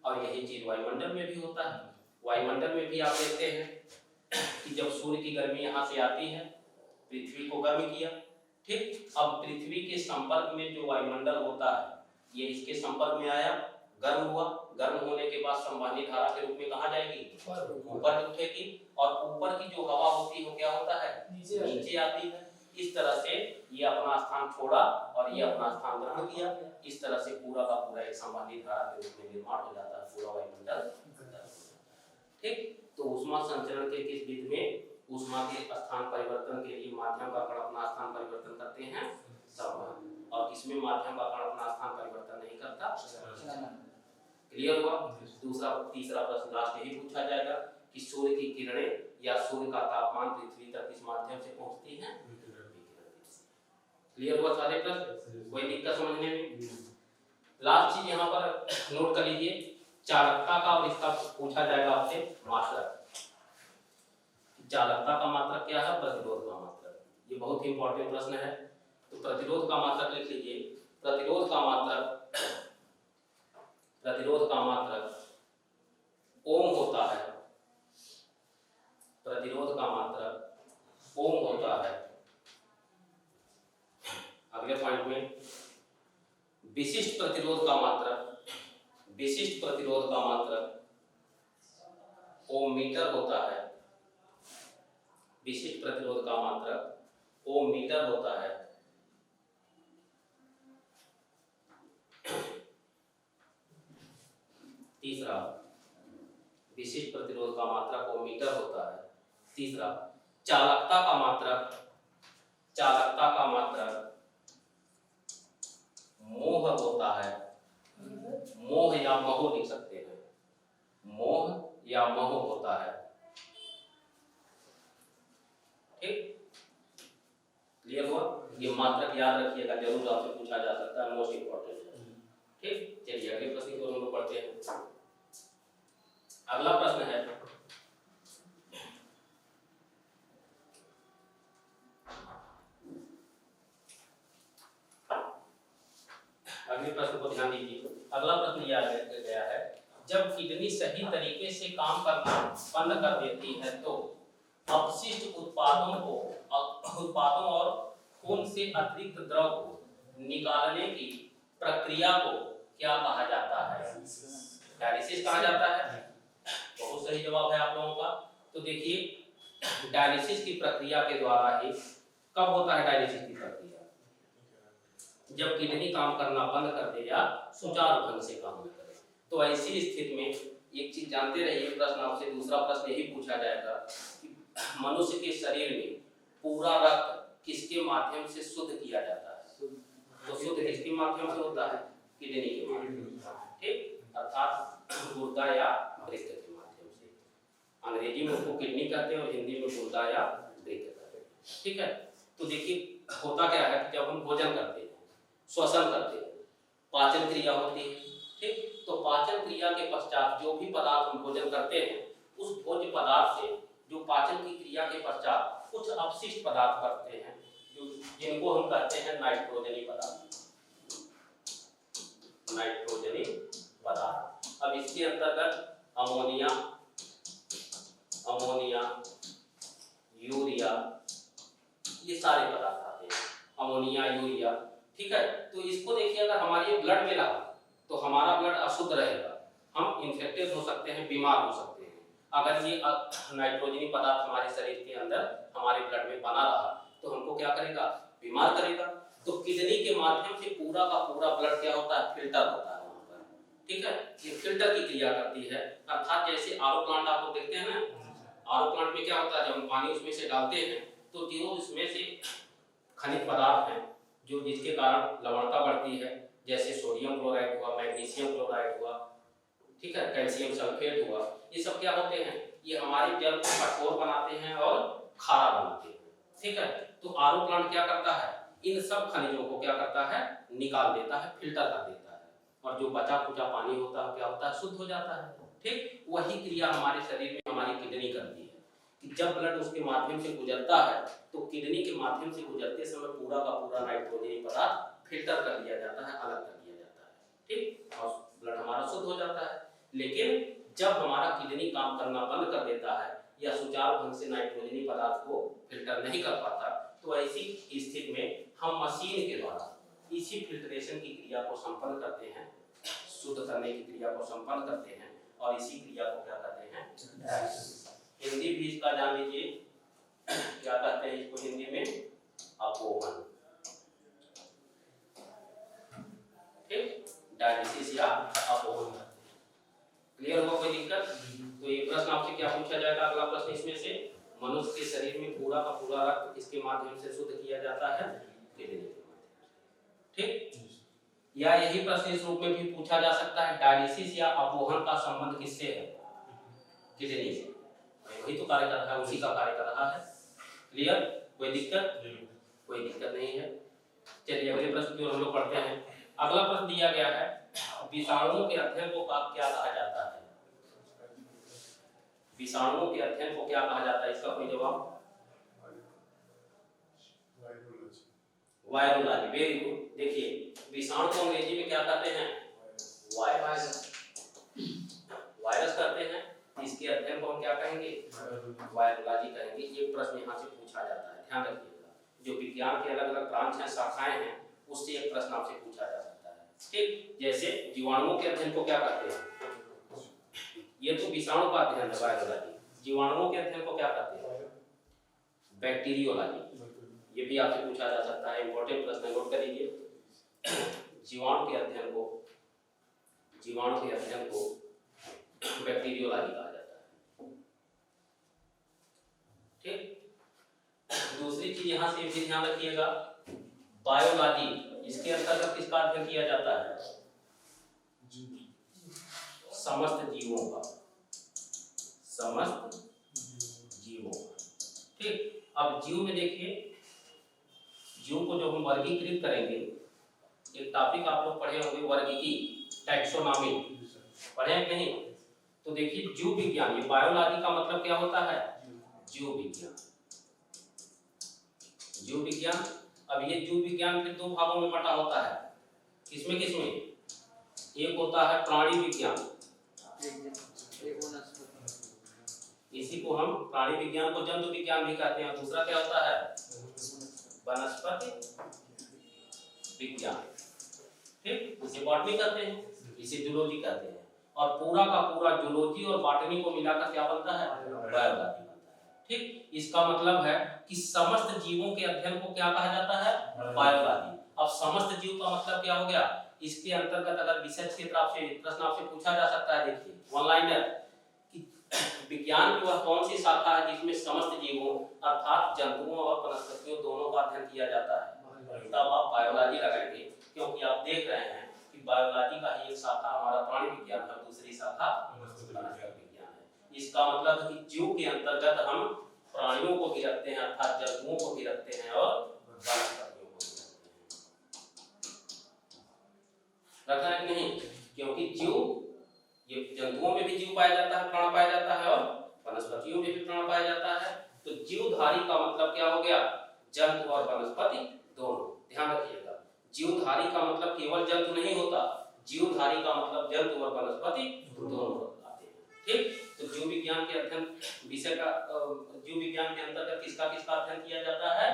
और यही चीज वायुमंडल में भी होता है। वायुमंडल में भी आप देखते हैं कि जब सूर्य की गर्मी यहाँ से आती है, पृथ्वी को गर्म किया, ठीक, अब पृथ्वी के संपर्क में जो वायुमंडल होता है ये इसके संपर्क में आया, गर्म हुआ, गर्म होने के बाद संवहनी धारा के रूप में कहाँ जाएगी? ऊपर उठेगी, और ऊपर की जो हवा होती है वो क्या होता है? नीचे आती है। इस तरह से ये अपना स्थान छोड़ा और ये अपना स्थान ग्रहण किया। इस तरह से पूरा का पूरा एक संवहनी धारा के रूप में निर्माण हो जाता है पूरा वायुमंडल। ठीक, तो ऊष्मा संचरण के किस विधि में ऊष्मा के स्थान परिवर्तन के लिए माध्यम का कण अपना स्थान परिवर्तन करते हैं? संवहन। और किसमें माध्यम का कण अपना स्थान परिवर्तन नहीं करता? क्लियर हुआ? दूसरा तीसरा प्रश्न लास्ट यही पूछा जाएगा कि सूर्य की किरणें या सूर्य का तापमान पृथ्वी तक किस माध्यम से पहुंचती हैं? क्लियर हुआ सारे प्रश्न? कोई दिक्कत समझने में? लास्ट चीज यहाँ पर नोट कर लीजिए, चालकता का, और इसका पूछा जाएगा आपसे मात्रक। चालकता का मात्रक क्या है? प्रतिरोध का मात्रक। ये बहुत ही इंपॉर्टेंट प्रश्न है। तो प्रतिरोध का मात्रक लिख लीजिए। प्रतिरोध का मात्रक ओम होता है। प्रतिरोध का मात्रक ओम होता है। अगले पॉइंट में विशिष्ट प्रतिरोध का मात्रक ओम मीटर होता है। विशिष्ट प्रतिरोध का मात्रक ओम मीटर होता है। तीसरा, विशिष्ट प्रतिरोध का मात्रक ओम मीटर होता है। तीसरा, चालकता का मात्रक मोह होता है। मोह या महो लिख सकते हैं, मोह या महो होता है। ठीक, क्लियर हुआ? ये मात्रक याद रखिएगा, जरूर आपसे पूछा जा सकता है, मोस्ट इंपॉर्टेंट है। ठीक, चलिए अगले प्रश्न को हम लोग पढ़ते हैं। अगला प्रश्न है, अगले प्रश्न को ध्यान दीजिए। अगला प्रश्न यह गया है, जब किडनी सही तरीके से काम करना बंद कर देती है तो अपशिष्ट उत्पादों और खून से अतिरिक्त द्रव को निकालने की प्रक्रिया को क्या कहा जाता है? डायलिसिस कहा जाता है। बहुत सही जवाब है आप लोगों का। तो देखिए, डायलिसिस की प्रक्रिया के द्वारा ही कब होता है डायलिसिस की प्रक्रिया? जब किडनी काम करना बंद कर दे या सुचारू ढंग से काम न करे। तो ऐसी स्थिति में एक चीज जानते रहिए, प्रश्न आपसे दूसरा प्रश्न यही पूछा जाएगा कि मनुष्य के शरीर में पूरा रक्त किसके माध्यम से शुद्ध किया जाता है? तो शुद्ध किसके माध्यम से होता है? किडनी के माध्यम से। ठीक, अर्थात गुर्दा या वृक्क के माध्यम से। अंग्रेजी में उसको किडनी कहते हैं और हिंदी में गुर्दा या वृक्क कहते हैं। ठीक है, तो देखिए होता क्या है कि जब हम भोजन करते हैं, श्वसन करते हैं, पाचन क्रिया होती है। ठीक, तो पाचन क्रिया के पश्चात जो भी पदार्थ हम भोजन करते हैं, उस भोज्य पदार्थ से जो पाचन की क्रिया के पश्चात कुछ अपशिष्ट पदार्थ बनते हैं, जिनको हम कहते हैं नाइट्रोजनी पदार्थ। नाइट्रोजनी पदार्थ। अब इसके अंतर्गत अमोनिया, यूरिया, ये सारे पदार्थ आते हैं। अमोनिया, यूरिया, ठीक है। तो इसको देखिए, अगर हमारे ब्लड में रहा तो हमारा ब्लड अशुद्ध रहेगा, हम इन्फेक्टेड हो सकते हैं, बीमार हो सकते हैं। अगर ये नाइट्रोजनी पदार्थ हमारे शरीर के अंदर हमारे ब्लड में बना रहा तो हमको क्या करेगा? बीमार करेगा। तो किडनी के माध्यम से पूरा का पूरा ब्लड क्या होता है? फिल्टर होता है वहाँ पर। ठीक है, ये फिल्टर की क्रिया करती है। अर्थात जैसे आरओ प्लांट आप लोग देखते हैं ना, आरओ प्लांट में क्या होता है, जब हम पानी उसमें से डालते हैं तो जो इसमें से खनिज पदार्थ हैं जो जिसके कारण लवणता बढ़ती है, जैसे सोडियम क्लोराइड हुआ, मैग्नीशियम क्लोराइड हुआ, ठीक है, कैल्शियम सल्फेट हुआ, ये सब क्या होते हैं, ये हमारे जल को कठोर बनाते हैं और खारा बनाते हैं। ठीक है, तो आरओ प्लांट क्या करता है, इन सब खनिजों को क्या करता है, निकाल देता है, फिल्टर कर देता है, और जो बचा खुचा पानी होता है क्या होता है, शुद्ध हो जाता है। ठीक, वही क्रिया हमारे शरीर में हमारी किडनी करती है कि जब ब्लड उसके माध्यम से गुजरता है तो किडनी के माध्यम से गुजरते समय पूरा का पूरा नाइट्रोजन पदार्थ फिल्टर कर लिया जाता है, अलग कर लिया जाता है। ठीक, और ब्लड हमारा शुद्ध हो जाता है। लेकिन जब हमारा किडनी काम करना बंद कर देता है या सुचारू ढंग से नाइट्रोजनी पदार्थ को फिल्टर नहीं कर पाता, तो ऐसी स्थिति में हम मशीन के द्वारा इसी फिल्ट्रेशन की क्रिया को संपन्न करते हैं, शुद्ध करने की क्रिया को संपन्न करते हैं, और इसी क्रिया को क्या कहते हैं, हिंदी भी इसका जान लीजिए, क्या कहते हैं इसको हिंदी में, अपोहन। ठीक, डायलिसिस या अपोहन। क्लियर हुआ, कोई दिक्कत? तो ये प्रश्न आपसे क्या पूछा जाएगा, अगला प्रश्न इसमें से, मनुष्य के शरीर में पूरा का पूरा रक्त किसके माध्यम से शुद्ध किया जाता है, किडनी के माध्यम से। ठीक, या यही प्रश्न इस रूप में भी पूछा जा सकता है, डायलिसिस या अपोहन का संबंध किससे है, किडनी से। वही तो कार्य कर रहा है, उसी का कार्य कर रहा है। क्लियर, कोई दिक्कत? कोई दिक्कत नहीं है। चलिए अगले प्रश्न की ओर हम लोग पढ़ते हैं। अगला प्रश्न दिया गया है, विषाणुओं के अध्ययन को क्या कहा जाता है, विषाणुओं के अध्ययन को क्या कहा जाता है, इसका कोई जवाब? Virology, very good. देखिए विषाणु को अंग्रेजी में क्या कहते हैं, वायरस, वायरस कहते हैं। इसके अध्ययन को हम क्या कहेंगे, वायरोलॉजी कहेंगे। ये प्रश्न यहाँ से पूछा जाता है, ध्यान रखिएगा। जो विज्ञान के अलग अलग ब्रांच हैं, शाखाएं हैं, उससे एक प्रश्न आपसे पूछा जा सकता है। ठीक, जैसे जीवाणुओं के अध्ययन को क्या कहते हैं, ये तो विषाणु का अध्ययन है वायरोलॉजी। जीवाणुओं के अध्ययन को क्या कहते हैं, बैक्टीरियोलॉजी। ये भी आपसे पूछा जा सकता है, इंपॉर्टेंट प्रश्न, नोट कर लीजिए। जीवाणु के अध्ययन को बैक्टीरियोलॉजी कहा जाता है। ठीक, दूसरी चीज यहाँ से भी ध्यान रखिएगा, बायोलॉजी, इसके अंतर्गत किसका अध्ययन किया जाता है, समस्त जीवों का, समस्त जीवों का। ठीक, अब जीव में देखिए, जीव को जो हम वर्गीकृत करेंगे, एक टॉपिक आप लोग पढ़े होंगे, वर्गीकी, टैक्सोनॉमी, पढ़े हैं कि नहीं? तो देखिए जीव विज्ञान, ये बायोलॉजी का मतलब क्या होता है, जीव विज्ञान। जीव विज्ञान, अब ये जीव विज्ञान के दो भागों में बटा होता है, किसमें किसमें? एक होता है प्राणी विज्ञान, इसी को हम प्राणी विज्ञान को जंतु विज्ञान भी कहते हैं। दूसरा क्या होता है, वनस्पति विज्ञान। ठीक, इसे बॉटनी कहते हैं, इसे जूलॉजी कहते हैं, और पूरा का पूरा जूलॉजी और बॉटनी को मिलाकर क्या बनता है, बायोलॉजी बनता है। ठीक, इसका मतलब है कि समस्त जीवों के अध्ययन को क्या कहा जाता है, बायोलॉजी। अब समस्त जीव का मतलब क्या हो गया, इसके अंतर्गत अगर विषय क्षेत्र आपसे प्रश्न आपसे पूछा जा सकता है, देखिए वन लाइनर, कि विज्ञान की वह कौन सी शाखा है जिसमें समस्त जीवों अर्थात जंतुओं और वनस्पतियों दोनों का अध्ययन किया जाता है, तब आप बायोलॉजी लगाएंगे। क्योंकि आप देख रहे हैं कि बायोलॉजी का ही एक शाखा हमारा प्राणी विज्ञान है, दूसरी शाखा वनस्पति विज्ञान है। इसका मतलब है कि जीव के अंतर्गत हम प्राणियों को भी रखते हैं, अर्थात जंतुओं को भी रखते हैं, और वनस्पतियों को भी रखते हैं। रखना है कि नहीं? क्योंकि जीव, ये जंतुओं में भी जीव पाया जाता है, प्राण पाया जाता है, और वनस्पतियों में भी प्राण पाया जाता है। तो जीवधारी का मतलब क्या हो गया, जंतु और वनस्पति दोनों। ध्यान रखिएगा, जीवधारी का मतलब केवल जंतु नहीं होता, जीवधारी का मतलब जंतु और वनस्पति दोनों आते हैं। ठीक, तो जीव विज्ञान के अध्ययन विषय का, जीव विज्ञान के अंतर्गत किसका अध्ययन किया जाता है,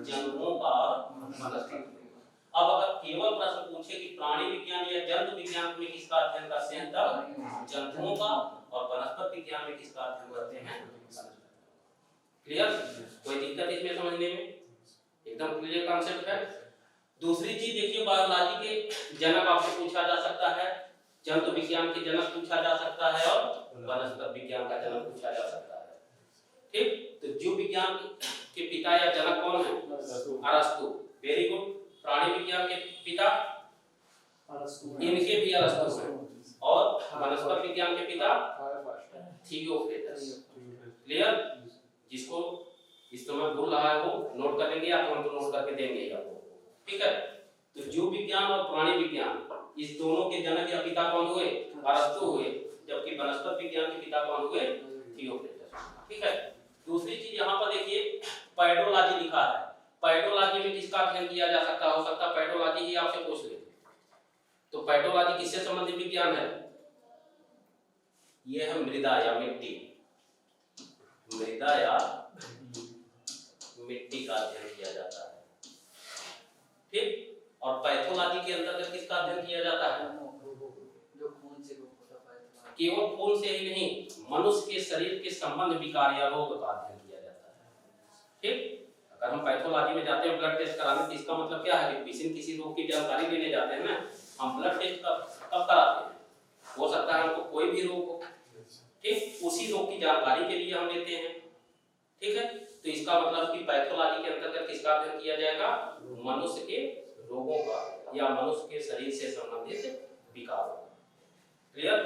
जंतुओं का और वनस्पतियों का। अब अगर केवल प्रश्न पूछे कि प्राणी विज्ञान या जंतु विज्ञान में किसका अध्ययन करते हैं, तब जंतुओं का, और वनस्पति विज्ञान में किसका अध्ययन करते हैं, क्लियर? कोई दिक्कत इसमें समझने में? एकदम क्लियर कॉन्सेप्ट है। दूसरी चीज देखिए, बायोलॉजी के जनक आपसे पूछा जा सकता है, जंतु विज्ञान के जनक पूछा जा सकता है, और वनस्पति विज्ञान का जनक पूछा जा सकता है। ठीक, तो जीव विज्ञान के पिता या जनक कौन है, अरस्तु, वेरी गुड। प्राणी विज्ञान के पिता, इनके भी अरस्तु हैं। और वनस्पति विज्ञान के पिता थियोक्रेटस। क्लियर? जिसको इस समय बोल रहा है वो नोट कर लेंगे, या तो हम तो नोट करके देंगे ही आपको। ठीक है? तो जीव विज्ञान और प्राणी विज्ञान इस दोनों के जनक या पिता कौन हुए? अरस्तु हुए। जबकि वनस्पति विज्ञान के पिता कौन हुए? थियोक्रेटस। ठीक है? दूसरी चीज यहाँ पर देखिए पैडोलॉजी लिखा है। पैडोलॉजी में किसका अध्ययन किया जा सकता है? हो सकता है पैडोलॉजी ही आपसे पूछ ले। तो पैडोलॉजी किससे संबंधित विज्ञान है? ये है मृदा या मिट्टी। मृदा या मिट्टी का अध्ययन किया जाता है। ठीक? और पैथोलॉजी के अंतर्गत किसका अध्ययन किया जाता है? जो खून से रोग होता है। केवल खून से ही नहीं, मनुष्य के शरीर के संबंध विकार या रोग का अध्ययन किया जाता है। ठीक? अगर हम पैथोलॉजी में जाते हैं ब्लड टेस्ट कराने, तो इसका मतलब क्या है कि किसी रोग की जानकारी लेने जाते हैं ना, हम ब्लड टेस्ट कब कराते हैं? हो सकता है हमको कोई भी रोग हो, ठीक, उसी रोग की जानकारी के लिए हम लेते हैं। ठीक है? तो इसका मतलब कि पैथोलॉजी के अंतर्गत किसका अध्ययन किया जाएगा? मनुष्य के रोगों का या मनुष्य के शरीर से संबंधित विकारों। क्लियर?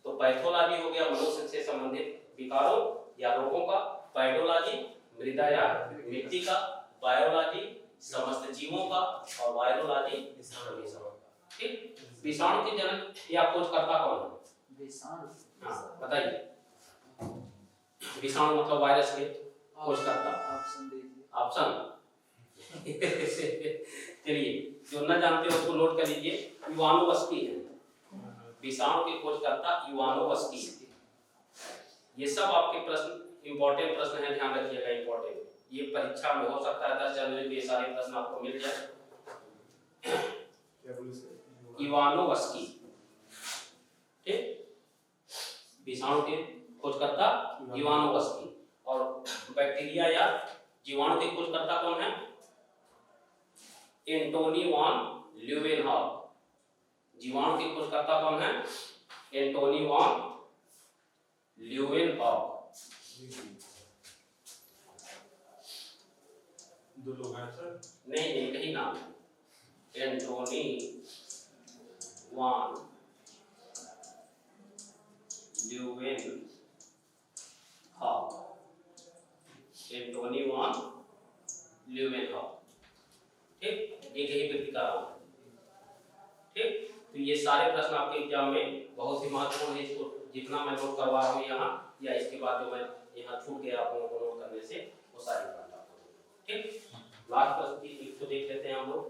तो पैथोलॉजी हो गया मनुष्य से संबंधित विकारों या रोगों का, पैडोलॉजी मृदा या मिट्टी का, बायोलॉजी समस्त जीवों का, और वायरोलॉजी सभी समूह का। ठीक? विषाणु के जनक या खोजकर्ता कौन है? विषाणु। हाँ बताइए। विषाणु मतलब वायरस के खोजकर्ता। ऑप्शन दीजिए। ऑप्शन चलिए, जो न जानते हो उसको नोट कर लीजिए। इवानोवस्की है विषाणु के खोजकर्ता, इवानोवस्की। ये सब आपके प्रश्न इंपॉर्टेंट प्रश्न है, ध्यान रखिएगा इंपॉर्टेंट। ये परीक्षा में हो सकता है 10 जनवरी को ये सारे प्रश्न आपको मिल जाए। इवानोवस्की, ठीक, विषाणु के खोजकर्ता इवानोवस्की। और बैक्टीरिया या जीवाणु के खोजकर्ता कौन है? Antony von Leeuwenhoek. जीवाणु के खोजकर्ता कौन है? Antony von Leeuwenhoek. दो लोग हैं सर? नहीं, एक ही नाम है, Antony von Leeuwenhoek. Antony von Leeuwenhoek. ठीक, एक ही व्यक्ति का नाम है। ठीक, तो ये सारे प्रश्न आपके एग्जाम में बहुत ही महत्वपूर्ण है। इसको जितना मैं नोट करवा रहा हूँ यहाँ, या इसके बाद जो मैं यहाँ छूट गया आप लोगों को नोट करने से, वो सारी बात आपको। ठीक, लास्ट प्रश्न की तो देख लेते हैं हम लोग।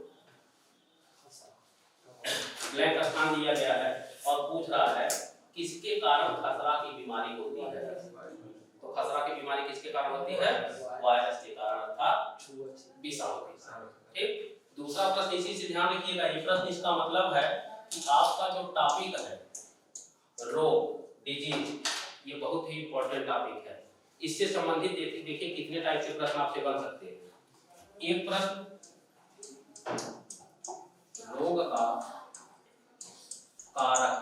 ब्लैंक स्थान दिया गया है और पूछ रहा है किसके कारण खसरा की बीमारी होती है? तो खसरा की बीमारी किसके कारण होती है? वायरस के कारण, अर्थात विषाणु के कारण। ठीक, दूसरा प्रश्न इसी से ध्यान रखिएगा। ये प्रश्न इसका मतलब है कि आपका जो टॉपिक है रोग, डिजीज, ये बहुत ही इंपॉर्टेंट टॉपिक है। इससे संबंधित देखिए कितने टाइप के प्रश्न आपसे बन सकते हैं। एक प्रश्न रोग का कारक,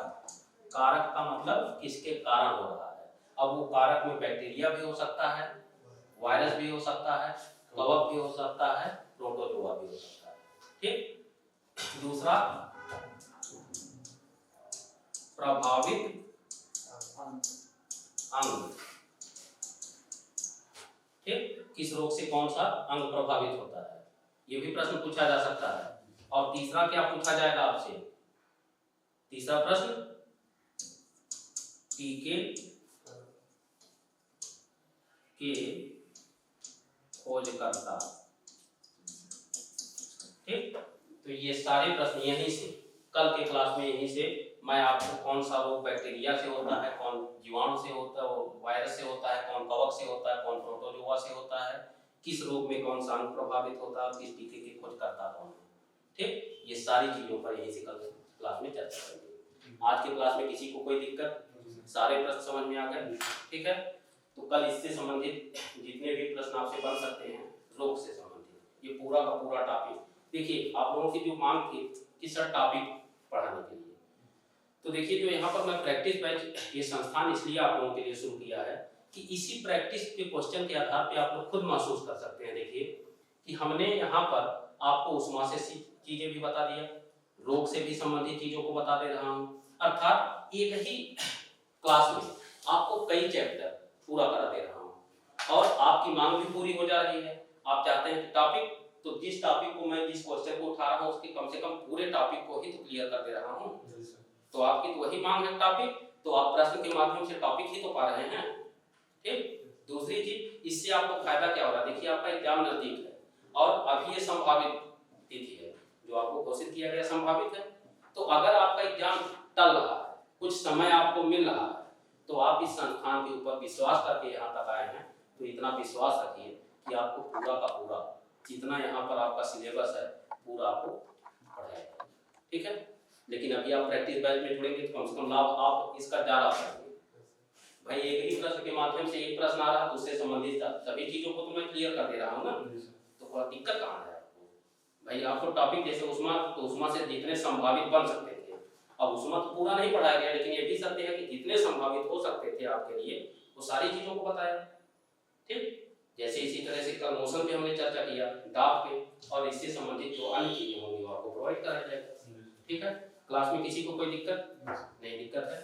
कारक का मतलब किसके कारण हो रहा है। अब वो कारक में बैक्टीरिया भी हो सकता है, वायरस भी हो सकता है, कवक भी हो सकता है, प्रोटोजोआ भी हो सकता है। ठीक, दूसरा प्रभावित अंग। ठीक, किस रोग से कौन सा अंग प्रभावित होता है, ये भी प्रश्न पूछा जा सकता है। और तीसरा क्या पूछा जाएगा आपसे? तीसरा प्रश्न टीके के खोजकर्ता। ठीक, तो ये सारे प्रश्न यहीं से कल के क्लास में यहीं से मैं आपको कौन सा रोग बैक्टीरिया से होता है, कौन जीवाणु से होता है, वायरस से होता है, कौन कवक से होता है, कौन प्रोटोजोआ से होता है, किस रोग में कौन सा अंग प्रभावित होता है और किस टीके के खोजकर्ता कौन है। ठीक, ये सारी चीजों पर यहीं से कल क्लास में चर्चा करेंगे। आज के क्लास में किसी को कोई दिक्कत? सारे प्रश्न समझ में आ गए? ठीक है, तो कल इससे संबंधित जितने भी प्रश्न आपसे बन सकते हैं रोग से संबंधित, ये पूरा का पूरा टॉपिक। देखिए आप लोगों की जो मांग थी कि सर टॉपिक पढ़ाने के लिए, तो देखिए जो यहाँ पर मैं प्रैक्टिस बैच ये संस्थान इसलिए आप लोगों के लिए शुरू किया है कि इसी प्रैक्टिस के क्वेश्चन के आधार पे आप लोग खुद महसूस कर सकते हैं। देखिए कि हमने यहाँ पर आपको उष्मा से चीजें भी बता दिया, रोग से भी संबंधित चीजों को बता दे रहा हूँ, अर्थात एक ही क्लास में आपको कई चैप्टर पूरा करा दे रहा हूँ और आपकी मांग भी पूरी हो जा रही है। आप चाहते हैं कि टॉपिक, तो जिस टॉपिक को मैं जिस क्वेश्चन को उठा रहा हूँ उसके कम से कम पूरे टॉपिक को ही तो क्लियर कर दे रहा हूँ। तो आपकी तो वही मांग है टॉपिक, तो आप प्रश्न के माध्यम से टॉपिक ही तो पा रहे हैं। ठीक। दूसरी चीज, इससे आपको फायदा क्या हो रहा है, देखिए आपका एग्जाम नजदीक है और अभी ये संभावित तिथि है जो आपको घोषित किया गया संभावित है। तो अगर आपका एग्जाम टल रहा है, कुछ समय आपको मिल रहा है, तो आप इस संस्थान के ऊपर विश्वास करके यहाँ तक आए हैं, तो इतना विश्वास रखिए कि आपको पूरा का पूरा जितना यहाँ पर आपका सिलेबस है पूरा आपको पढ़ाएगा। ठीक है। लेकिन अभी आप प्रैक्टिस बैच में जुड़ेंगे तो कम से कम लाभ आप इसका ज्यादा पाएंगे। भाई एक ही प्रश्न के माध्यम से एक प्रश्न आ रहा है, उससे संबंधित सभी चीजों को तो मैं क्लियर कर दे रहा हूँ ना, तो कोई दिक्कत कहाँ है आपको। भाई आपको टॉपिक जैसे उस्मा, तो उस्मा से जितने संभावित बन सकते थे, अब उस्मा तो पूरा नहीं पढ़ाया गया, लेकिन ये भी सत्य है कि जितने संभावित हो सकते थे आपके लिए वो सारी चीजों को बताया। ठीक। जैसे इसी तरह से कल मोशन पे हमने चर्चा किया, डाक पे, और इससे संबंधित जो अन्य चीजें होंगी वो आपको प्रोवाइड कराया जाएगा। ठीक है। क्लास में किसी को कोई दिक्कत नहीं, दिक्कत है